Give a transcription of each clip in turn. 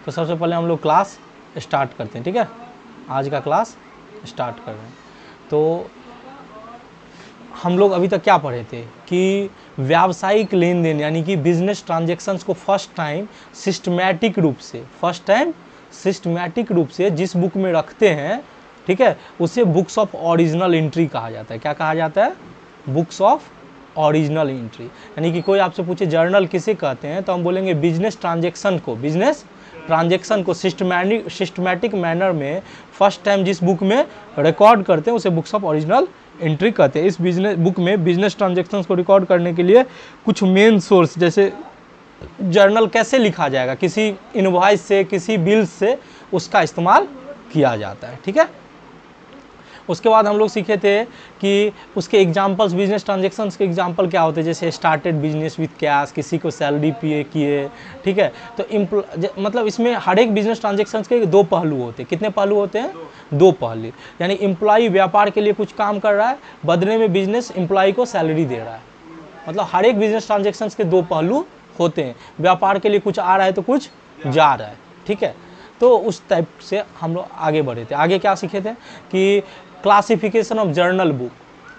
तो सबसे पहले हम लोग क्लास स्टार्ट करते हैं, ठीक है। आज का क्लास स्टार्ट कर रहे हैं। तो हम लोग अभी तक क्या पढ़े थे कि व्यावसायिक लेन देन यानी कि बिजनेस ट्रांजैक्शंस को फर्स्ट टाइम सिस्टमैटिक रूप से जिस बुक में रखते हैं, ठीक है, उसे बुक्स ऑफ ओरिजिनल एंट्री कहा जाता है। क्या कहा जाता है? Books of original entry. यानी कि कोई आपसे पूछे जर्नल किसे कहते हैं, तो हम बोलेंगे बिजनेस ट्रांजैक्शन को सिस्टमैटिक मैनर में फर्स्ट टाइम जिस बुक में रिकॉर्ड करते हैं उसे बुक्स ऑफ ओरिजिनल एंट्री कहते हैं। इस बुक में बिजनेस ट्रांजैक्शंस को रिकॉर्ड करने के लिए कुछ मेन सोर्स, जैसे जर्नल कैसे लिखा जाएगा, किसी इनवॉइस से, किसी बिल से, उसका इस्तेमाल किया जाता है, ठीक है। उसके बाद हम लोग सीखे थे कि उसके एग्जांपल्स, बिजनेस ट्रांजैक्शंस के एग्जांपल क्या होते हैं, जैसे स्टार्टेड बिजनेस विद कैश, किसी को सैलरी पे किए, ठीक है। तो मतलब इसमें हर एक बिजनेस ट्रांजैक्शंस के दो पहलू होते हैं। कितने पहलू होते हैं? दो पहलू। यानी एम्प्लॉय व्यापार के लिए कुछ काम कर रहा है, बदले में बिजनेस एम्प्लॉय को सैलरी दे रहा है। मतलब हर एक बिजनेस ट्रांजैक्शंस के दो पहलू होते हैं। व्यापार के लिए कुछ आ रहा है तो कुछ जा रहा है, ठीक है। तो उस टाइप से हम लोग आगे बढ़े थे। आगे क्या सीखे थे कि क्लासिफिकेशन ऑफ जर्नल बुक।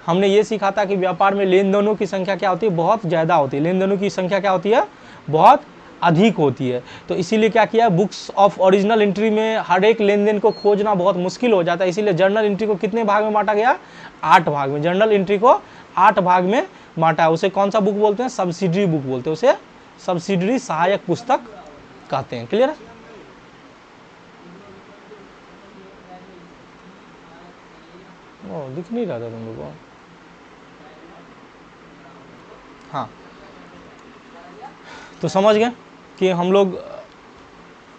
हमने ये सीखा था कि व्यापार में लेन देनों की संख्या क्या होती है? बहुत ज़्यादा होती है। लेन देनों की संख्या क्या होती है? बहुत अधिक होती है। तो इसीलिए क्या किया, बुक्स ऑफ ओरिजिनल एंट्री में हर एक लेन देन को खोजना बहुत मुश्किल हो जाता है। इसीलिए जर्नल एंट्री को कितने भाग में बांटा गया? 8 भाग में। जर्नल एंट्री को 8 भाग में बांटा है। उसे कौन सा बुक बोलते हैं? सब्सिडरी बुक बोलते हैं। उसे सब्सिडरी सहायक पुस्तक कहते हैं। क्लियर है? दिख नहीं रहा था तुम लोग को? हाँ, तो समझ गए कि हम लोग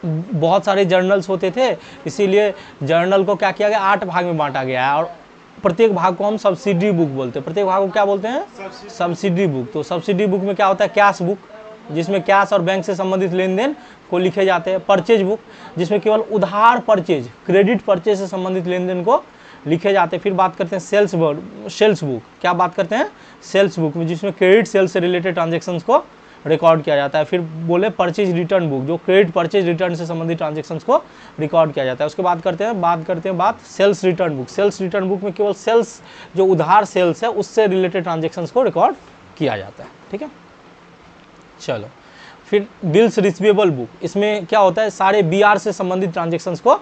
बहुत सारे जर्नल्स होते थे, इसीलिए जर्नल को क्या किया गया? 8 भाग में बांटा गया है। और प्रत्येक भाग को हम सब्सिडरी बुक बोलते हैं। प्रत्येक भाग को क्या बोलते हैं? Subsidiary book. तो सब्सिडरी बुक में क्या होता है? कैश बुक, जिसमें कैश और बैंक से संबंधित लेन देन को लिखे जाते हैं। परचेज बुक, जिसमें केवल उधार परचेज, क्रेडिट परचेज से संबंधित लेन देन को लिखे जाते हैं। फिर बात करते हैं सेल्स बुक। क्या बात करते हैं? सेल्स बुक में, जिसमें क्रेडिट सेल्स से रिलेटेड ट्रांजैक्शंस को रिकॉर्ड किया जाता है। फिर बोले परचेज रिटर्न बुक, जो क्रेडिट परचेज रिटर्न से संबंधित ट्रांजैक्शंस को रिकॉर्ड किया जाता है। उसके बाद करते हैं sales return book. Sales return book में केवल सेल्स, जो उधार सेल्स है, उससे रिलेटेड ट्रांजैक्शंस को रिकॉर्ड किया जाता है, ठीक है। चलो, फिर बिल्स रिसीवेबल बुक। इसमें क्या होता है? सारे बीआर से संबंधित ट्रांजैक्शंस को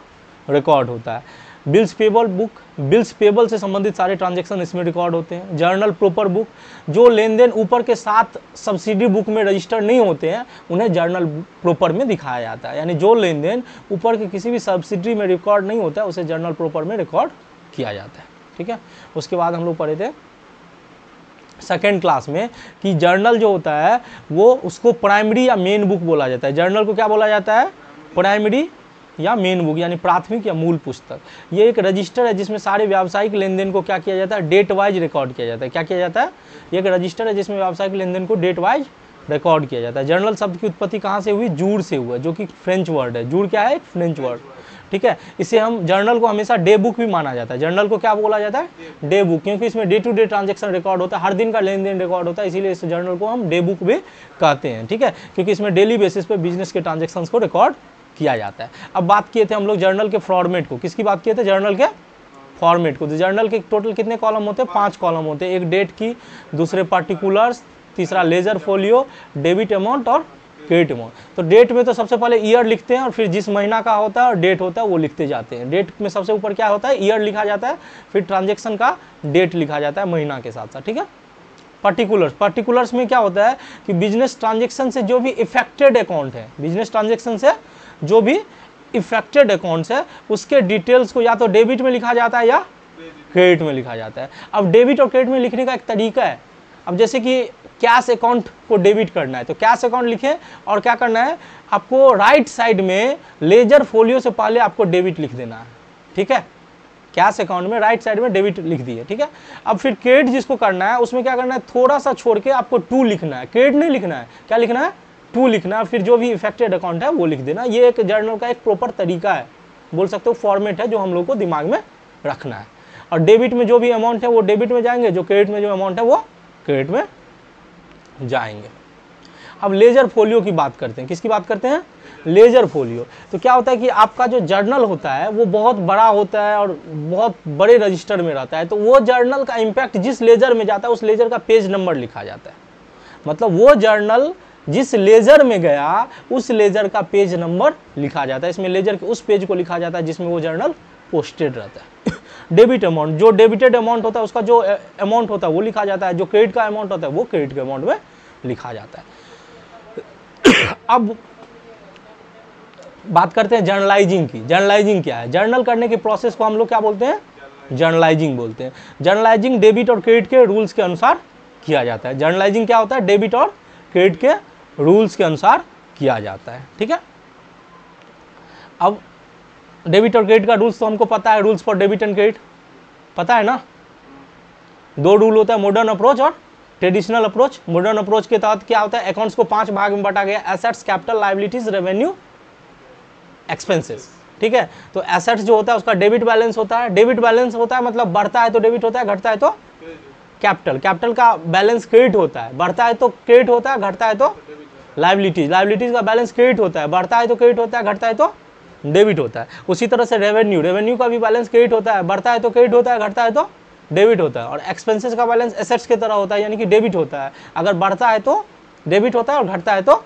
रिकॉर्ड होता है। Bills payable book, bills payable से संबंधित सारे ट्रांजैक्शन इसमें रिकॉर्ड होते हैं। जर्नल प्रॉपर बुक, जो लेन देन ऊपर के 7 सब्सिडी बुक में रजिस्टर नहीं होते हैं, उन्हें जर्नल प्रॉपर में दिखाया जाता है। यानी जो लेन देन ऊपर के किसी भी सब्सिडी में रिकॉर्ड नहीं होता है, उसे जर्नल प्रॉपर में रिकॉर्ड किया जाता है, ठीक है। उसके बाद हम लोग पढ़े थे सेकेंड क्लास में कि जर्नल जो होता है वो उसको प्राइमरी या मेन बुक बोला जाता है। जर्नल को क्या बोला जाता है? प्राइमरी या मेन बुक, यानी प्राथमिक या मूल पुस्तक। ये एक रजिस्टर है जिसमें सारे व्यावसायिक लेन देन को क्या किया जाता है? डेट वाइज रिकॉर्ड किया जाता है। क्या किया जाता है? ये एक रजिस्टर है जिसमें व्यावसायिक लेन देन को डेट वाइज रिकॉर्ड किया जाता है। जर्नल शब्द की उत्पत्ति कहाँ से हुई? जूर से हुआ, जो कि फ्रेंच वर्ड है। जूर क्या है? एक फ्रेंच वर्ड, ठीक है। इसे हम जर्नल को हमेशा डे बुक भी माना जाता है। जर्नल को क्या बोला जाता है? डे बुक, क्योंकि इसमें day to day transaction record होता है, हर दिन का लेन देन रिकॉर्ड होता है, इसीलिए इस जर्नल को हम डे बुक भी कहते हैं, ठीक है। क्योंकि इसमें डेली बेसिस पे बिजनेस के ट्रांजैक्शंस को रिकॉर्ड किया जाता है। अब बात किए थे हम लोग जर्नल के फॉर्मेट को। किसकी बात किए थे? जर्नल के फॉर्मेट को। तो जर्नल के टोटल कितने कॉलम होते हैं? 5 कॉलम होते हैं। एक डेट की, दूसरे पार्टिकुलर्स, तीसरा लेजर फोलियो, डेबिट अमाउंट और क्रेडिट अमाउंट। तो डेट में तो सबसे पहले ईयर लिखते हैं और फिर जिस महीना का होता है और डेट होता है वो लिखते जाते हैं। डेट में सबसे ऊपर क्या होता है? ईयर लिखा जाता है, फिर ट्रांजेक्शन का डेट लिखा जाता है महीना के साथ साथ, ठीक है। पार्टिकुलर्स में क्या होता है कि बिजनेस ट्रांजेक्शन से जो भी इफेक्टेड अकाउंट है, बिजनेस ट्रांजेक्शन से जो भी इफेक्टेड अकाउंट्स है, उसके डिटेल्स को या तो डेबिट में लिखा जाता है या क्रेडिट में लिखा जाता है। अब डेबिट और क्रेडिट में लिखने का एक तरीका है। अब जैसे कि कैश अकाउंट को डेबिट करना है तो कैश अकाउंट लिखें, और क्या करना है आपको? राइट साइड में लेजर फोलियो से पहले आपको डेबिट लिख देना है, ठीक है। कैश अकाउंट में राइट साइड में डेबिट लिख दिए, ठीक है। अब फिर क्रेडिट जिसको करना है उसमें क्या करना है? थोड़ा सा छोड़ के आपको 2 लिखना है, क्रेडिट नहीं लिखना है। क्या लिखना है? 2 लिखना है। फिर जो भी इफेक्टेड अकाउंट है वो लिख देना। ये एक जर्नल का एक प्रॉपर तरीका है, बोल सकते हो फॉर्मेट है, जो हम लोग को दिमाग में रखना है। और डेबिट में जो भी अमाउंट है वो डेबिट में जाएंगे, जो क्रेडिट में जो अमाउंट है वो क्रेडिट में जाएंगे। अब लेजर फोलियो की बात करते हैं, किसकी बात करते हैं, लेजर फोलियो। तो क्या होता है कि आपका जो जर्नल होता है वो बहुत बड़ा होता है और बहुत बड़े रजिस्टर में रहता है, तो वो जर्नल का इम्पैक्ट जिस लेजर में जाता है उस लेजर का पेज नंबर लिखा जाता है। मतलब वो जर्नल जिस लेजर में गया उस लेजर का पेज नंबर लिखा जाता है। इसमें लेजर के उस पेज को लिखा जाता है जिसमें वो जर्नल पोस्टेड रहता है। डेबिट अमाउंट, जो डेबिटेड अमाउंट होता है उसका जो अमाउंट होता है वो लिखा जाता है, जो क्रेडिट का अमाउंट होता है वो क्रेडिट के अमाउंट में लिखा जाता है। अब बात करते हैं जर्नलाइजिंग की। जर्नलाइजिंग क्या है, जर्नल करने के प्रोसेस को हम लोग क्या बोलते हैं, जर्नलाइजिंग बोलते हैं। जर्नलाइजिंग डेबिट और क्रेडिट के रूल्स के अनुसार किया जाता है। जर्नलाइजिंग क्या होता है, डेबिट और क्रेडिट के रूल्स के अनुसार किया जाता है, ठीक है। अब डेबिट और क्रेडिट का रूल्स तो हमको पता है, rules for debit and credit पता है ना। दो रूल होता है, मॉडर्न अप्रोच और ट्रेडिशनल अप्रोच। मॉडर्न अप्रोच के तहत क्या होता है, अकाउंट्स को 5 भाग में बांटा गया, assets, capital, liabilities, revenue, expenses, ठीक है। तो एसेट्स जो होता है उसका डेबिट बैलेंस होता है। डेबिट बैलेंस होता है मतलब बढ़ता है तो डेबिट होता है, घटता है तो कैपिटल। कैपिटल का बैलेंस क्रेडिट होता है, बढ़ता है तो क्रेडिट होता है, घटता है तो लायबिलिटीज। लायबिलिटीज का बैलेंस क्रेडिट होता है, बढ़ता है तो क्रेडिट होता है, घटता है तो डेबिट होता है। उसी तरह से रेवेन्यू, रेवेन्यू का भी बैलेंस क्रेडिट होता है, बढ़ता है तो क्रेडिट होता है, घटता है तो डेबिट होता है। और एक्सपेंसेस का बैलेंस एसेट्स की तरह होता है, यानी कि डेबिट होता है, अगर बढ़ता है तो डेबिट होता है और घटता है तो।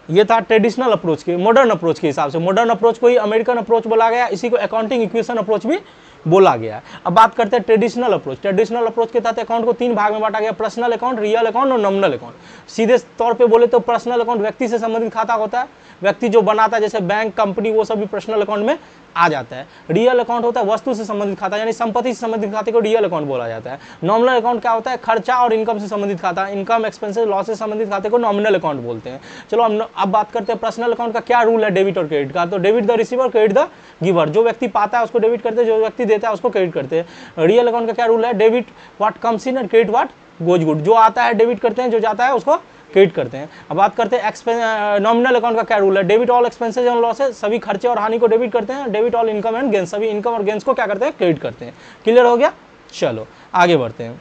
ये था ट्रेडिशनल अप्रोच के, मॉडर्न अप्रोच के हिसाब से। मॉडर्न अप्रोच को ही अमेरिकन अप्रोच बोला गया, इसी को अकाउंटिंग इक्वेशन अप्रोच भी बोला गया है। अब बात करते हैं ट्रेडिशनल अप्रोच। ट्रेडिशनल अप्रोच के तहत अकाउंट को 3 भाग में बांटा गया, पर्सनल अकाउंट, रियल अकाउंट और नॉमिनल अकाउंट। सीधे तौर पे बोले तो पर्सनल अकाउंट व्यक्ति से संबंधित खाता होता है, व्यक्ति जो बनाता है जैसे बैंक, कंपनी, वो सब भी पर्सनल अकाउंट में आ जाता है। रियल अकाउंट होता है वस्तु से संबंधित खाता, यानी संपत्ति से संबंधित खाते को रियल अकाउंट बोला जाता है। नॉमिनल अकाउंट क्या होता है, खर्चा और इनकम से संबंधित खाता, इनकम, एक्सपेंसेस, लॉस से संबंधित खाते को नॉमिनल अकाउंट बोलते हैं। चलो अब बात करते हैं पर्सनल अकाउंट का क्या रूल है डेबिट और क्रेडिट का। तो debit the receiver, credit the giver. जो व्यक्ति पाता है उसको डेबिट करते हैं, जो व्यक्ति देता है उसको क्रेडिट करते हैं। रियल अकाउंट का क्या रूल है, debit what comes in and credit what goes good. जो आता है डेबिट करते हैं, जो जाता है उसको क्रेडिट करते हैं। अब बात करते हैं नॉमिनल अकाउंट का क्या रूल है, debit all expenses and losses. सभी खर्चे और हानि को डेबिट करते हैं। Debit all income and gains, सभी इनकम और गेन्स को क्या करते हैं, क्रेडिट करते हैं। क्लियर हो गया, चलो आगे बढ़ते हैं।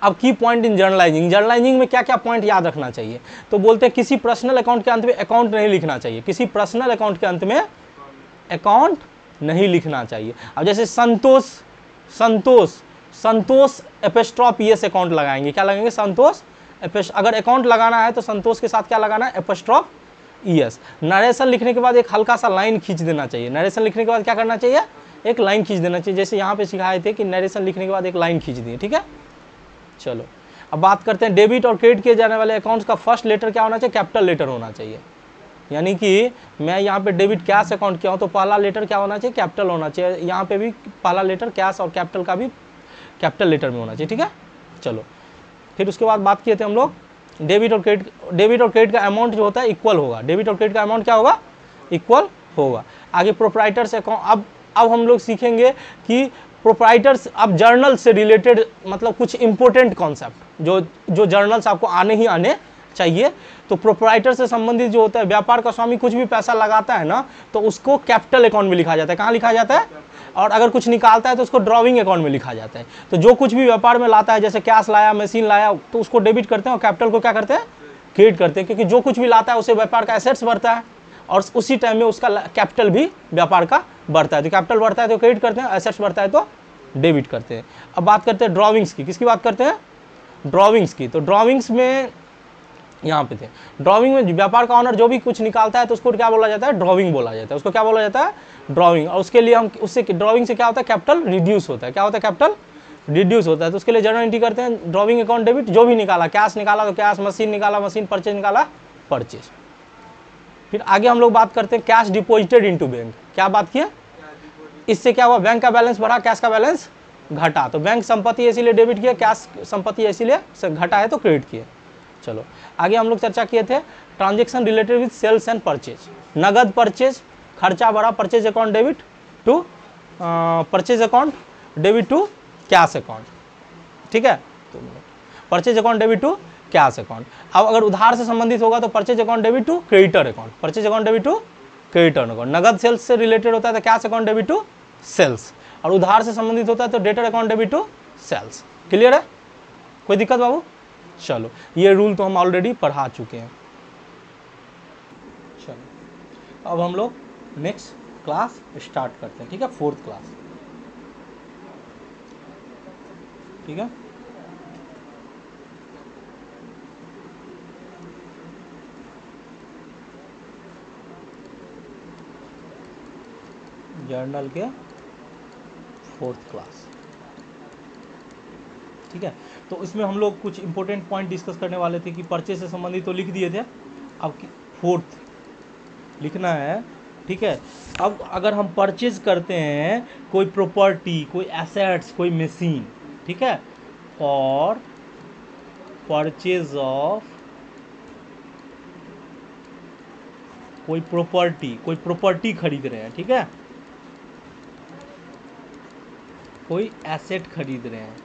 अब की पॉइंट इन जर्नलाइजिंग। जर्नलाइजिंग में क्या क्या पॉइंट याद रखना चाहिए, तो बोलते हैं किसी पर्सनल अकाउंट के अंत में अकाउंट नहीं लिखना चाहिए। किसी पर्सनल अकाउंट के अंत में अकाउंट नहीं लिखना चाहिए। अब जैसे संतोष, संतोष, संतोष एपिस्ट्रॉफ ईएस अकाउंट लगाएंगे, क्या लगाएंगे, संतोष। अगर अकाउंट लगाना है तो संतोष के साथ क्या लगाना है, एपिस्ट्रॉफ ईएस। नरेशन लिखने के बाद एक हल्का सा लाइन खींच देना चाहिए। नरेशन लिखने के बाद क्या करना चाहिए, एक लाइन खींच देना चाहिए। जैसे यहाँ पे सिखाए थे कि नरेशन लिखने के बाद एक लाइन खींच दिए, ठीक है। चलो अब बात करते हैं डेबिट और क्रेडिट किए जाने वाले अकाउंट्स का फर्स्ट लेटर क्या होना चाहिए, कैपिटल लेटर होना चाहिए। यानी कि मैं यहाँ पे डेबिट कैश अकाउंट किया हूँ तो पहला लेटर क्या होना चाहिए, कैपिटल होना चाहिए। यहाँ पे भी पहला लेटर कैश और कैपिटल का भी कैपिटल लेटर में होना चाहिए, ठीक है। चलो फिर उसके बाद बात किए थे हम लोग डेबिट और क्रेडिट का अमाउंट जो होता है इक्वल होगा। डेबिट और क्रेडिट का अमाउंट क्या होगा, इक्वल होगा। आगे प्रोप्राइटर्स अकाउंट, अब हम लोग सीखेंगे कि प्रोप्राइटर्स, अब जर्नल से रिलेटेड मतलब कुछ इंपॉर्टेंट कॉन्सेप्ट जो जर्नल्स आपको आने ही आने चाहिए। तो प्रोप्राइटर से संबंधित जो होता है, व्यापार का स्वामी कुछ भी पैसा लगाता है ना तो उसको कैपिटल अकाउंट में लिखा जाता है। कहाँ लिखा जाता है, और अगर कुछ निकालता है तो उसको ड्रॉविंग अकाउंट में लिखा जाता है। तो जो कुछ भी व्यापार में लाता है, जैसे कैश लाया, मशीन लाया, तो उसको डेबिट करते हैं और कैपिटल को क्या करते हैं, क्रेडिट करते हैं। क्योंकि जो कुछ भी लाता है उसे व्यापार का एसेट्स बढ़ता है और उसी टाइम में उसका कैपिटल भी व्यापार का बढ़ता है। तो कैपिटल बढ़ता है तो क्रेडिट करते हैं, एसेट्स बढ़ता है तो डेबिट करते हैं। अब बात करते हैं ड्रॉविंग्स की। किसकी बात करते हैं, ड्रॉविंग्स की। तो ड्रॉविंग्स में यहाँ पे थे, ड्रॉविंग में व्यापार का ऑनर जो भी कुछ निकालता है तो उसको क्या बोला जाता है, ड्रॉविंग बोला जाता है। उसको क्या बोला जाता है, ड्रॉविंग। और उसके लिए हम उससे ड्रॉविंग से क्या होता है, कैपिटल रिड्यूस होता है। क्या होता है, कैपिटल रिड्यूस होता है। तो उसके लिए जर्नल एंट्री करते हैं, ड्रॉविंग अकाउंट डेबिट, जो भी निकाला, कैश निकाला तो कैश, मशीन निकाला मशीन, परचेज निकाला परचेज। फिर आगे हम लोग बात करते हैं कैश डिपॉजिटेड इनटू बैंक। क्या बात किया, इससे क्या हुआ, बैंक का बैलेंस बढ़ा, कैश का बैलेंस घटा। तो बैंक संपत्ति इसीलिए डेबिट किया, कैश संपत्ति इसीलिए घटा है तो क्रेडिट किया। चलो आगे हम लोग चर्चा किए थे transaction related with sales and purchase. नगद परचेज, खर्चा बढ़ा, purchase account debit to purchase account debit to cash account, ठीक है। तो purchase account debit to cash account. अब अगर उधार से संबंधित होगा तो purchase account debit to creditor account, purchase account debit to creditor account. नगद सेल्स से रिलेटेड होता है तो cash account debit to sales, और उधार से संबंधित होता है तो debtor account debit to sales. Clear है, कोई दिक्कत बाबू, चलो ये रूल तो हम ऑलरेडी पढ़ा चुके हैं। चलो अब हम लोग नेक्स्ट क्लास स्टार्ट करते हैं, ठीक है, 4th क्लास, ठीक है। जर्नल के 4th क्लास, ठीक है। तो इसमें हम लोग कुछ इंपॉर्टेंट पॉइंट डिस्कस करने वाले थे कि परचेज से संबंधित तो लिख दिए थे, अब 4th लिखना है, ठीक है। अब अगर हम परचेज करते हैं कोई प्रॉपर्टी, कोई एसेट्स, कोई मशीन, ठीक है, और परचेज ऑफ कोई प्रॉपर्टी खरीद रहे हैं, ठीक है, कोई एसेट खरीद रहे हैं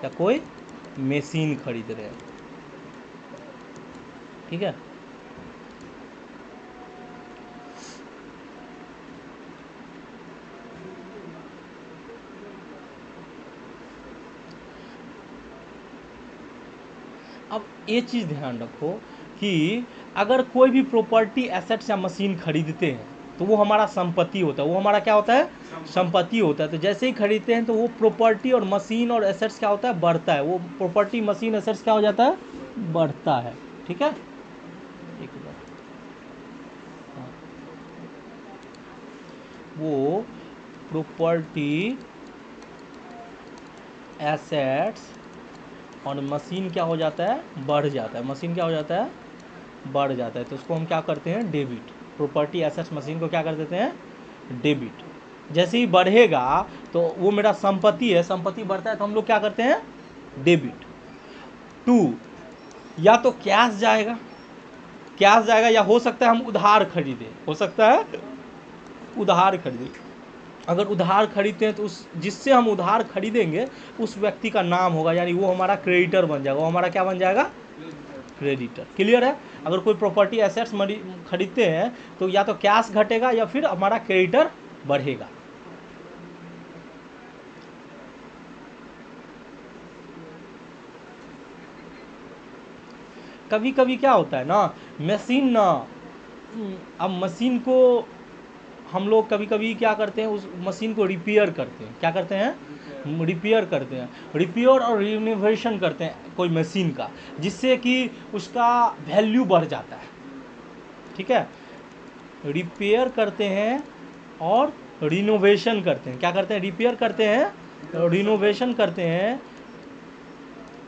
या कोई मशीन खरीद रहे हैं, ठीक है। अब ये चीज़ ध्यान रखो कि अगर कोई भी प्रॉपर्टी, एसेट्स या मशीन खरीदते हैं तो वो हमारा संपत्ति होता है, वो हमारा क्या होता है, संपत्ति होता है। तो जैसे ही खरीदते हैं तो वो प्रॉपर्टी और मशीन और एसेट्स क्या होता है, बढ़ता है, वो प्रॉपर्टी, मशीन, एसेट्स क्या हो जाता है, बढ़ता है, ठीक है। एक बार वो प्रॉपर्टी, एसेट्स और मशीन क्या हो जाता है, बढ़ जाता है, मशीन क्या हो जाता है, बढ़ जाता है। तो उसको हम क्या करते हैं, डेबिट। प्रॉपर्टी, एसेट्स, मशीन को क्या कर देते हैं, डेबिट। जैसे ही बढ़ेगा तो वो मेरा संपत्ति है, संपत्ति बढ़ता है तो हम लोग क्या करते हैं, डेबिट। 2, या तो कैश जाएगा, या हो सकता है हम उधार खरीदें, हो सकता है उधार खरीदें। अगर उधार खरीदते हैं तो उस जिससे हम उधार खरीदेंगे उस व्यक्ति का नाम होगा, यानी वो हमारा क्रेडिटर बन जाएगा, वो हमारा क्या बन जाएगा, क्रेडिटर। क्लियर है। अगर कोई प्रॉपर्टी, एसेट्स खरीदते हैं तो या तो कैश घटेगा या फिर हमारा क्रेडिटर बढ़ेगा। कभी कभी क्या होता है ना, मशीन ना, अब मशीन को हम लोग कभी कभी क्या करते हैं, उस मशीन को रिपेयर करते हैं, क्या करते हैं, रिपेयर करते हैं, रिपेयर और रिनोवेशन करते हैं कोई मशीन का, जिससे कि उसका वैल्यू बढ़ जाता है, ठीक है। रिपेयर करते हैं और रिनोवेशन करते हैं, क्या करते हैं, रिपेयर करते हैं, रिनोवेशन करते हैं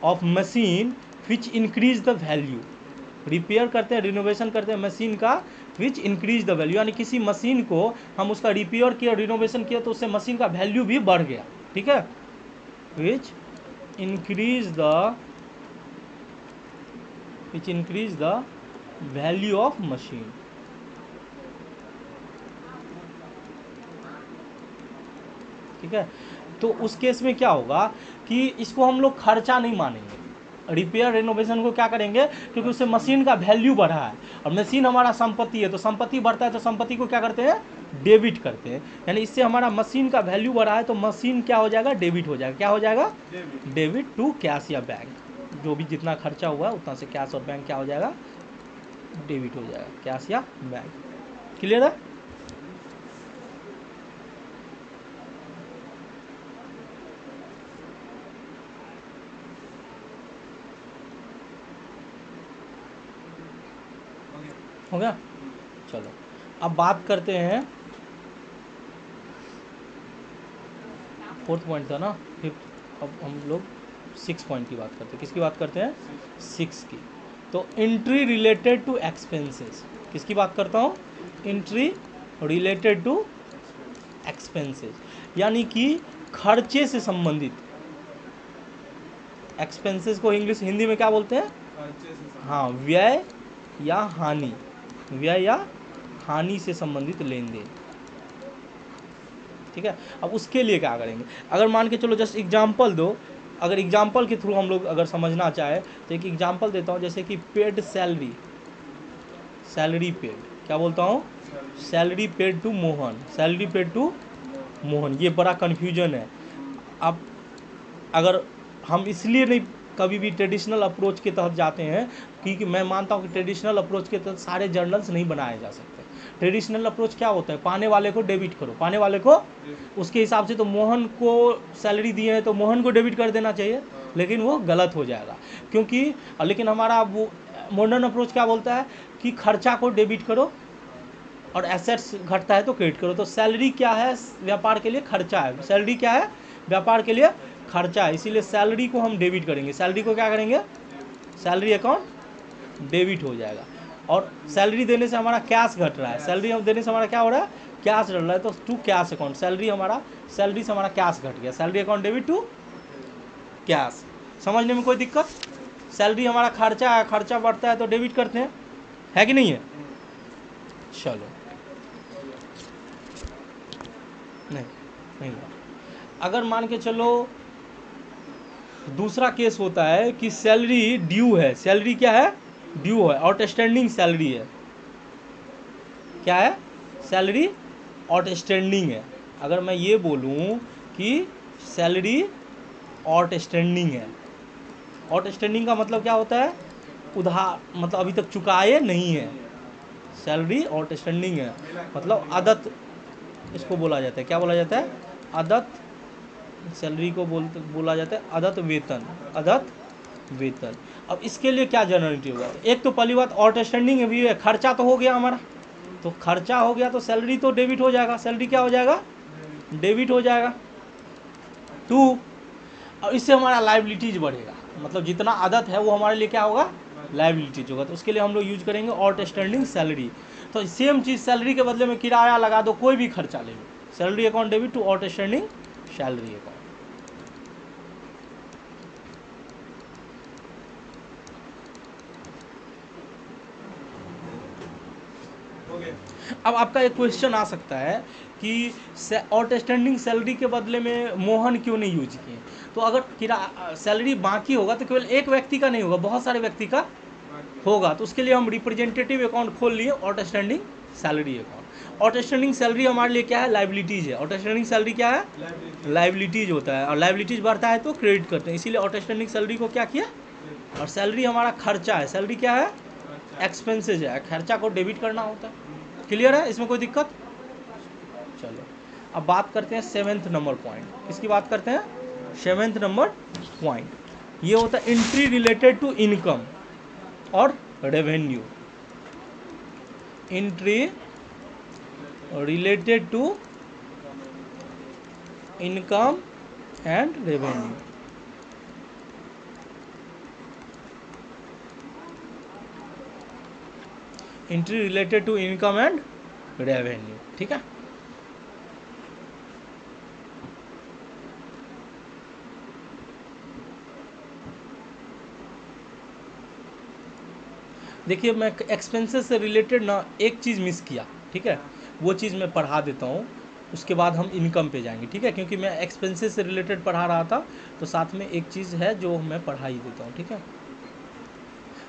of machine which increase the value. Repair करते हैं, रिनोवेशन करते हैं मशीन का विच इंक्रीज द वैल्यू, यानी किसी मशीन को हम उसका रिपेयर किया, रिनोवेशन किया तो उससे मशीन का वैल्यू भी बढ़ गया, ठीक है। Which increase the value of machine, ठीक है। तो उस केस में क्या होगा कि इसको हम लोग खर्चा नहीं मानेंगे, रिपेयर रिनोवेशन को क्या करेंगे, क्योंकि उससे मशीन का वैल्यू बढ़ा है और मशीन हमारा संपत्ति है, तो संपत्ति बढ़ता है तो संपत्ति को क्या करते हैं, डेबिट करते हैं। यानी इससे हमारा मशीन का वैल्यू बढ़ा है तो मशीन क्या हो जाएगा, डेबिट हो जाएगा। क्या हो जाएगा, डेबिट टू कैश या बैंक। जो भी जितना खर्चा हुआ है उतना से कैश और बैंक क्या हो जाएगा, डेबिट हो जाएगा, कैश या बैंक। क्लियर है। हो गया। चलो अब बात करते हैं, 4th पॉइंट था ना, 5th। अब हम लोग 6 पॉइंट की बात करते हैं। किसकी बात करते हैं, 6 की। तो एंट्री रिलेटेड टू एक्सपेंसेस, किसकी बात करता हूँ, एंट्री रिलेटेड टू एक्सपेंसेस, यानी कि खर्चे से संबंधित। एक्सपेंसेस को इंग्लिश हिंदी में क्या बोलते हैं, हाँ, व्यय या हानि, व्यय या हानि से संबंधित लेन देन, ठीक है। अब उसके लिए क्या करेंगे, अगर मान के चलो जस्ट एग्जांपल दो, अगर एग्जांपल के थ्रू हम लोग अगर समझना चाहे तो एक एग्जांपल देता हूँ, जैसे कि पेड सैलरी, सैलरी पेड, क्या बोलता हूँ, salary paid to Mohan, salary paid to Mohan. ये बड़ा कन्फ्यूजन है। अब अगर हम इसलिए नहीं कभी भी ट्रेडिशनल अप्रोच के तहत जाते हैं, क्योंकि मैं मानता हूँ कि ट्रेडिशनल अप्रोच के तहत सारे जर्नल्स नहीं बनाए जा सकते। ट्रेडिशनल अप्रोच क्या होता है, पाने वाले को डेबिट करो, पाने वाले को, उसके हिसाब से तो मोहन को सैलरी दिए है तो मोहन को डेबिट कर देना चाहिए, लेकिन वो गलत हो जाएगा, क्योंकि लेकिन हमारा वो मॉडर्न अप्रोच क्या बोलता है कि खर्चा को डेबिट करो और एसेट्स घटता है तो क्रेडिट करो। तो सैलरी क्या है, व्यापार के लिए खर्चा है, सैलरी क्या है, व्यापार के लिए खर्चा है, इसीलिए सैलरी को हम डेबिट करेंगे। सैलरी को क्या करेंगे, सैलरी अकाउंट डेबिट हो जाएगा। और सैलरी देने से हमारा कैश घट रहा है, सैलरी हम देने से हमारा क्या हो रहा है, कैश घट रहा है, तो टू कैश अकाउंट, सैलरी से हमारा कैश घट गया, salary account debit to cash. समझने में कोई दिक्कत? सैलरी हमारा खर्चा है, खर्चा बढ़ता है तो डेबिट करते हैं, है कि नहीं है? चलो, नहीं। अगर मान के चलो दूसरा केस होता है कि सैलरी ड्यू है, सैलरी क्या है, ड्यू है, आउटस्टैंडिंग सैलरी है, क्या है, सैलरी आउटस्टैंडिंग है। अगर मैं ये बोलूँ कि सैलरी आउटस्टैंडिंग है, आउटस्टैंडिंग का मतलब क्या होता है, उधार, मतलब अभी तक चुकाए नहीं है, सैलरी आउटस्टैंडिंग है, मतलब आदत इसको बोला जाता है, क्या बोला जाता है, आदत, सैलरी को बोला जाता है आदत वेतन, आदत वेतन। अब इसके लिए क्या जनरेट होगा, एक तो पहली बात आउटस्टैंडिंग भी है, खर्चा तो हो गया हमारा, तो खर्चा हो गया तो सैलरी तो डेबिट हो जाएगा, सैलरी क्या हो जाएगा, डेबिट हो जाएगा। टू, और इससे हमारा लायबिलिटीज बढ़ेगा, मतलब जितना आदत है वो हमारे लिए क्या होगा, लायबिलिटीज होगा, तो उसके लिए हम लोग यूज करेंगे आउटस्टैंडिंग सैलरी। तो सेम चीज़, सैलरी के बदले में किराया लगा दो, कोई भी खर्चा ले लो, salary account debit to outstanding salary account. अब आपका एक क्वेश्चन आ सकता है कि आउटस्टैंडिंग सैलरी के बदले में मोहन क्यों नहीं यूज किए? तो अगर सैलरी बाकी होगा तो केवल एक व्यक्ति का नहीं होगा, बहुत सारे व्यक्ति का होगा, तो उसके लिए हम रिप्रेजेंटेटिव अकाउंट खोल लिए outstanding salary account. Outstanding salary हमारे लिए क्या है, लायबिलिटीज है, आउटस्टैंडिंग सैलरी क्या है, लायबिलिटीज होता है, और लायबिलिटीज बढ़ता है तो क्रेडिट करते हैं, इसीलिए आउटस्टैंडिंग सैलरी को क्या किया, और सैलरी हमारा खर्चा है, सैलरी क्या है, एक्सपेंसेज है, खर्चा को डेबिट करना होता है। क्लियर है, इसमें कोई दिक्कत? चलो अब बात करते हैं 7th नंबर पॉइंट, किसकी बात करते हैं, 7th नंबर पॉइंट, ये होता है एंट्री रिलेटेड टू इनकम और revenue, entry related to income and revenue. Entry related to income and revenue, ठीक है। देखिए मैं एक्सपेंसेस से रिलेटेड ना एक चीज़ मिस किया, ठीक है, वो चीज़ मैं पढ़ा देता हूँ, उसके बाद हम इनकम पे जाएंगे, ठीक है, क्योंकि मैं एक्सपेंसेस से रिलेटेड पढ़ा रहा था तो साथ में एक चीज़ है जो मैं पढ़ा ही देता हूँ, ठीक है।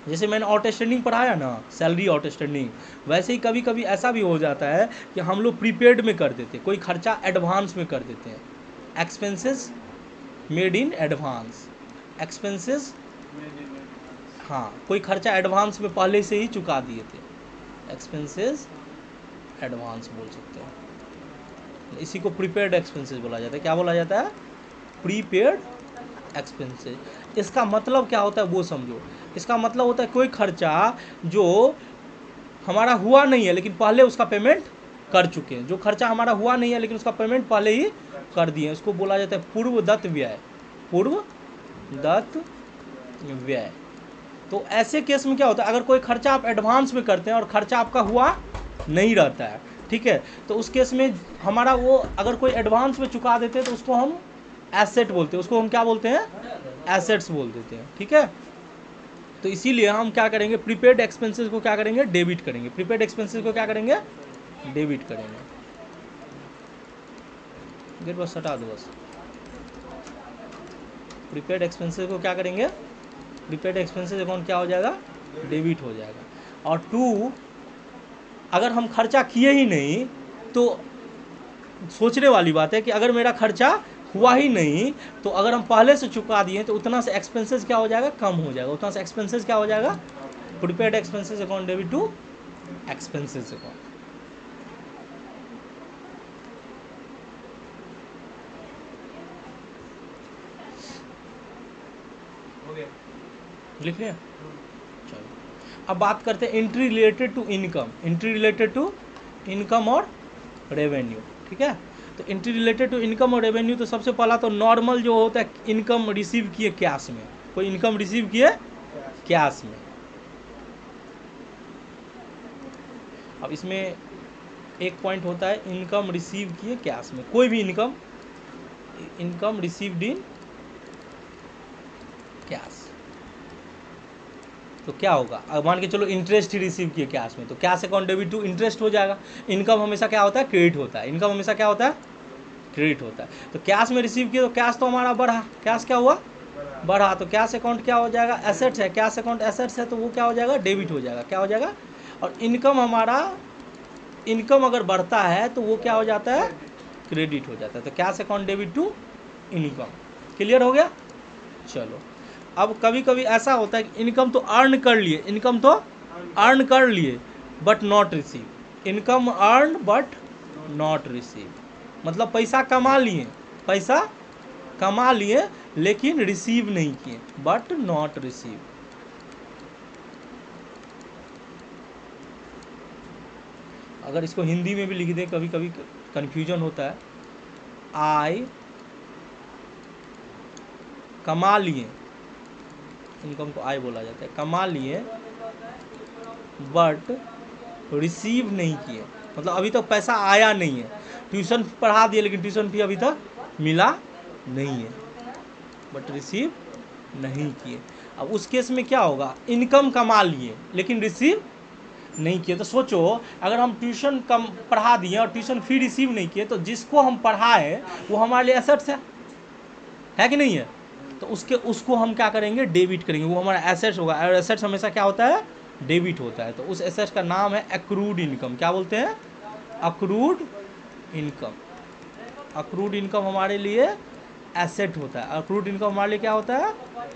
जैसे मैंने आउटस्टैंडिंग पढ़ाया ना, सैलरी आउटस्टैंडिंग, वैसे ही कभी कभी ऐसा भी हो जाता है कि हम लोग प्रीपेड में कर देते हैं, कोई खर्चा एडवांस में कर देते हैं, expenses made in advance, expenses, हाँ, कोई खर्चा एडवांस में पहले से ही चुका दिए थे, एक्सपेंसेस एडवांस बोल सकते हैं, इसी को प्रीपेड एक्सपेंसेस बोला जाता है। क्या बोला जाता है, प्रीपेड एक्सपेंसेस। इसका मतलब क्या होता है वो समझो, इसका मतलब होता है कोई खर्चा जो हमारा हुआ नहीं है लेकिन पहले उसका पेमेंट कर चुके हैं, जो खर्चा हमारा हुआ नहीं है लेकिन उसका पेमेंट पहले ही कर दिए, उसको बोला जाता है पूर्वदत्त व्यय, पूर्वदत्त व्यय। तो ऐसे केस में क्या होता है, अगर कोई खर्चा आप एडवांस में करते हैं और खर्चा आपका हुआ नहीं रहता है, ठीक है, तो उस केस में हमारा वो अगर कोई एडवांस में चुका देते हैं तो उसको हम एसेट बोलते हैं, उसको हम क्या बोलते हैं, एसेट्स बोल देते हैं, ठीक है। तो इसीलिए हम क्या करेंगे, प्रीपेड एक्सपेंसेस को क्या करेंगे, डेबिट करेंगे, प्रीपेड एक्सपेंसेस को क्या करेंगे, डेबिट करेंगे। गेट बस हटा दो बस, प्रीपेड एक्सपेंसेस को क्या करेंगे, प्रीपेड एक्सपेंसेस अकाउंट क्या हो जाएगा, डेबिट हो जाएगा। और टू, अगर हम खर्चा किए ही नहीं तो सोचने वाली बात है कि अगर मेरा खर्चा हुआ ही नहीं, तो अगर हम पहले से चुका दिए तो उतना से एक्सपेंसेस क्या हो जाएगा, कम हो जाएगा, उतना से एक्सपेंसेस क्या हो जाएगा, prepaid expenses account debit to expenses account. लिख लिया, चलो अब बात करते हैं entry related to income, entry related to income और रेवेन्यू। ठीक है, तो एंट्री रिलेटेड टू इनकम और रेवेन्यू, तो सबसे पहला तो नॉर्मल जो होता है इनकम रिसीव किए कैश में, कोई इनकम रिसीव किए कैश में। अब इसमें एक पॉइंट होता है इनकम रिसीव किए कैश में, कोई भी income, income received in cash, तो क्या होगा, अब मान के चलो इंटरेस्ट ही रिसीव किए कैश में, तो cash account debit to interest हो जाएगा। इनकम हमेशा क्या होता है, क्रेडिट होता है, इनकम हमेशा क्या होता है, क्रेडिट होता है। तो कैश में रिसीव किए तो कैश तो हमारा बढ़ा, कैश क्या हुआ, बढ़ा, तो कैश अकाउंट क्या हो जाएगा, एसेट्स है, कैश अकाउंट एसेट्स है, तो वो क्या हो जाएगा, डेबिट हो जाएगा, क्या हो जाएगा। और इनकम हमारा, इनकम अगर बढ़ता है तो वो क्या हो जाता है, क्रेडिट हो जाता है। तो cash account debit to income, clear हो गया। चलो अब कभी कभी ऐसा होता है कि इनकम तो अर्न कर लिए, इनकम तो अर्न कर लिए but not receive, income earn but not receive, मतलब पैसा कमा लिए, पैसा कमा लिए लेकिन रिसीव नहीं किए, बट नॉट रिसीव। अगर इसको हिंदी में भी लिख दें, कभी कभी कन्फ्यूजन होता है, आय कमा लिए, इनकम को आय बोला जाता है, कमा लिए बट रिसीव नहीं किए, मतलब अभी तक पैसा आया नहीं है, ट्यूशन पढ़ा दिए लेकिन ट्यूशन फी अभी तक मिला नहीं है, बट रिसीव नहीं किए। अब उस केस में क्या होगा, इनकम कमा लिए लेकिन रिसीव नहीं किए। तो सोचो अगर हम ट्यूशन कम पढ़ा दिए और ट्यूशन फी रिसीव नहीं किए, तो जिसको हम पढ़ाए वो हमारे लिए एसेट्स है कि नहीं है, तो उसको हम क्या करेंगे, डेबिट करेंगे, वो हमारा एसेट्स होगा, और एसेट्स हमेशा क्या होता है, डेबिट होता है। तो उस एसेट्स का नाम है एक्रूड इनकम, क्या बोलते हैं, अक्रूड इनकम। अक्रूड इनकम हमारे लिए एसेट होता है, अक्रूड इनकम हमारे लिए क्या होता है,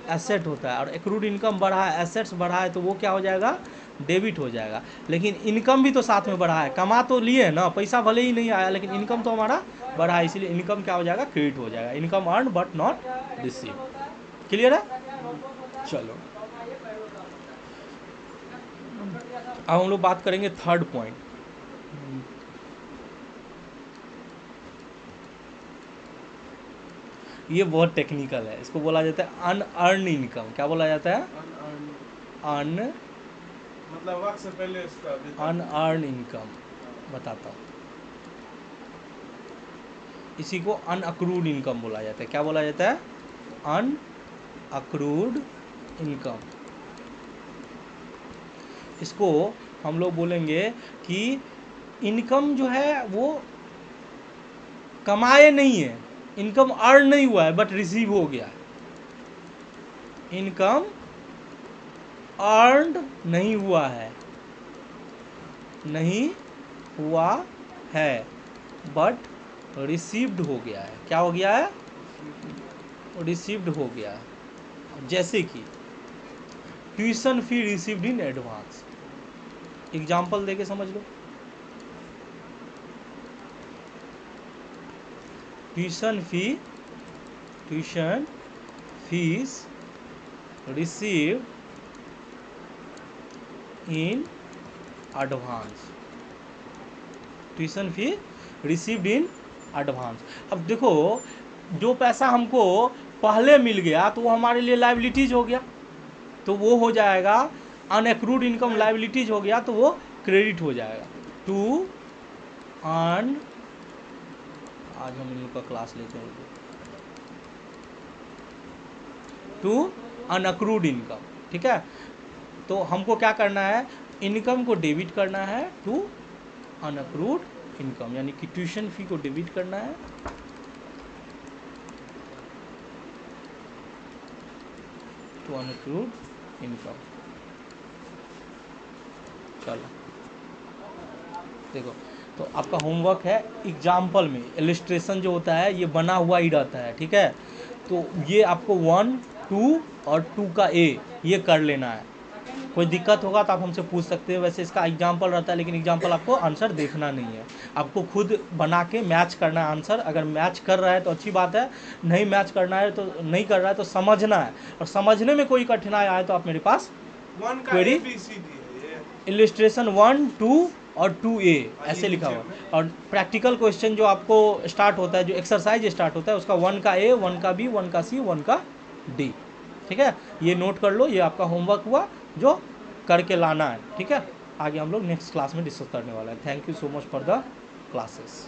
एसेट होता है। और एक्रूड इनकम बढ़ा है, एसेट्स बढ़ा है, तो वो क्या हो जाएगा, डेबिट हो जाएगा। लेकिन इनकम भी तो साथ में बढ़ा है, कमा तो लिए ना, पैसा भले ही नहीं आया लेकिन इनकम तो हमारा बढ़ा है, इसलिए इनकम क्या हो जाएगा, क्रेडिट हो जाएगा, income earn but not receive. Clear है। चलो अब हम लोग बात करेंगे थर्ड पॉइंट, ये बहुत टेक्निकल है, इसको बोला जाता है अनअर्न इनकम। क्या बोला जाता है, अन मतलब वक्त से पहले इसका अनअर्न इनकम, बताता हूँ, इसी को अनअक्रूड इनकम बोला जाता है। क्या बोला जाता है, अनअक्रूड इनकम। इसको हम लोग बोलेंगे कि इनकम जो है वो कमाए नहीं है, इनकम अर्न नहीं हुआ है बट रिसीव हो गया है, इनकम अर्नड नहीं हुआ है, नहीं हुआ है बट रिसीव्ड हो गया है। क्या हो गया है, रिसीव्ड हो गया है। जैसे कि tuition fee received in advance, example देके समझ लो, tuition fees receive in advance, tuition fee received in advance. अब देखो जो पैसा हमको पहले मिल गया तो वो हमारे लिए लायबिलिटीज हो गया, तो वो हो जाएगा अनएक्रूड इनकम, लायबिलिटीज हो गया तो वो क्रेडिट हो जाएगा। टू अर्न, आज हम इन लोग का क्लास लेते हैं, टू अनअक्रूड इनकम। ठीक है, तो हमको क्या करना है, इनकम को डेबिट करना है टू अनअक्रूड इनकम, यानी कि ट्यूशन फी को डेबिट करना है टू अनअक्रूड इनकम। चलो देखो तो आपका होमवर्क है एग्जाम्पल में इलिस्ट्रेशन जो होता है ये बना हुआ ही रहता है, ठीक है। तो ये आपको 1, 2 और 2 का ए ये कर लेना है। कोई दिक्कत होगा तो आप हमसे पूछ सकते हैं, वैसे इसका एग्जाम्पल रहता है लेकिन एग्जाम्पल आपको आंसर देखना नहीं है, आपको खुद बना के मैच करना है आंसर। अगर मैच कर रहा है तो अच्छी बात है, नहीं मैच करना है तो नहीं कर रहा है तो समझना है, और समझने में कोई कठिनाई आए तो आप मेरे पास 1 का क्वेरी ABCD है ये। इलिस्ट्रेशन 1, 2 और 2A ऐसे लिखा हुआ है। और प्रैक्टिकल क्वेश्चन जो आपको स्टार्ट होता है, जो एक्सरसाइज स्टार्ट होता है उसका 1 का A, 1 का B, 1 का C, 1 का D, ठीक है। ये नोट कर लो, ये आपका होमवर्क हुआ जो करके लाना है, ठीक है। आगे हम लोग नेक्स्ट क्लास में डिस्कस करने वाला है। Thank you so much for the classes.